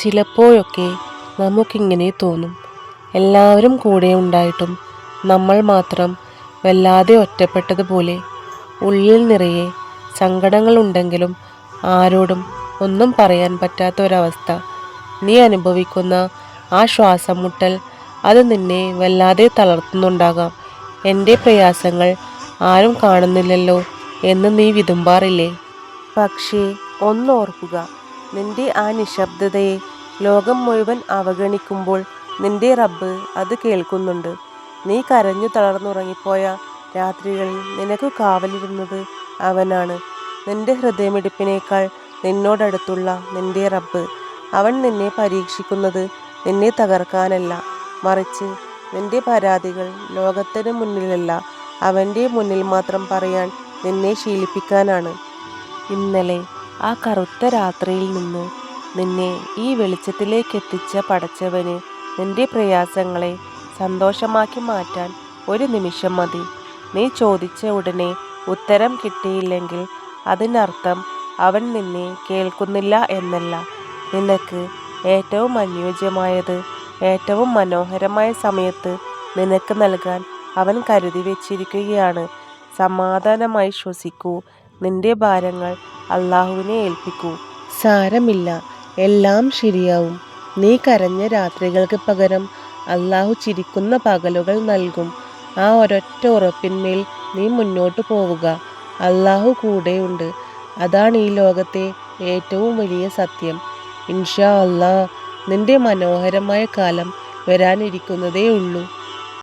ചിലപ്പോഴൊക്കെ നമുക്കിങ്ങനെ തോന്നും, എല്ലാവരും കൂടെ ഉണ്ടായിട്ടും നമ്മൾ മാത്രം വല്ലാതെ ഒറ്റപ്പെട്ടതുപോലെ. ഉള്ളിൽ നിറയെ സങ്കടങ്ങളുണ്ടെങ്കിലും ആരോടും ഒന്നും പറയാൻ പറ്റാത്ത ഒരവസ്ഥ. നീ അനുഭവിക്കുന്ന ആ ശ്വാസം മുട്ടൽ, അത് നിന്നെ വല്ലാതെ തളർത്തുന്നുണ്ടാകാം. എൻ്റെ പ്രയാസങ്ങൾ ആരും കാണുന്നില്ലല്ലോ എന്ന് നീ വിതുമ്പാറില്ലേ? പക്ഷേ ഒന്നോർക്കുക, നിന്റെ ആ നിശബ്ദതയെ ലോകം മുഴുവൻ അവഗണിക്കുമ്പോൾ നിന്റെ റബ്ബ് അത് കേൾക്കുന്നുണ്ട്. നീ കരഞ്ഞു തളർന്നുറങ്ങിപ്പോയ രാത്രികളിൽ നിനക്ക് കാവലിരുന്നത് അവനാണ്. നിന്റെ ഹൃദയമിടിപ്പിനേക്കാൾ നിന്നോടടുത്തുള്ള നിന്റെ റബ്ബ്. അവൻ നിന്നെ പരീക്ഷിക്കുന്നത് നിന്നെ തകർക്കാനല്ല, മറിച്ച് നിന്റെ പരാതികൾ ലോകത്തിന് മുന്നിലല്ല, അവൻ്റെ മുന്നിൽ മാത്രം പറയാൻ നിന്നെ ശീലിപ്പിക്കാനാണ്. ഇന്നലെ ആ കറുത്ത രാത്രിയിൽ നിന്ന് നിന്നെ ഈ വെളിച്ചത്തിലേക്കെത്തിച്ച പടച്ചവന് നിന്റെ പ്രയാസങ്ങളെ സന്തോഷമാക്കി മാറ്റാൻ ഒരു നിമിഷം മതി. നീ ചോദിച്ച ഉടനെ ഉത്തരം കിട്ടിയില്ലെങ്കിൽ അതിനർത്ഥം അവൻ നിന്നെ കേൾക്കുന്നില്ല എന്നല്ല. നിനക്ക് ഏറ്റവും അനുയോജ്യമായത് ഏറ്റവും മനോഹരമായ സമയത്ത് നിനക്ക് നൽകാൻ അവൻ കരുതി വെച്ചിരിക്കുകയാണ്. സമാധാനമായി ശ്വസിക്കൂ, നിന്റെ ഭാരങ്ങൾ അള്ളാഹുവിനെ ഏൽപ്പിക്കൂ. സാരമില്ല, എല്ലാം ശരിയാവും. നീ കരഞ്ഞ രാത്രികൾക്ക് പകരം അള്ളാഹു ചിരിക്കുന്ന പകലുകൾ നൽകും. ആ ഒരൊറ്റ ഉറപ്പിന്മേൽ നീ മുന്നോട്ട് പോവുക. അള്ളാഹു കൂടെയുണ്ട്. അതാണ് ഈ ലോകത്തെ ഏറ്റവും വലിയ സത്യം. ഇൻഷാ അള്ളാ, നിന്റെ മനോഹരമായ കാലം വരാനിരിക്കുന്നതേ ഉള്ളൂ.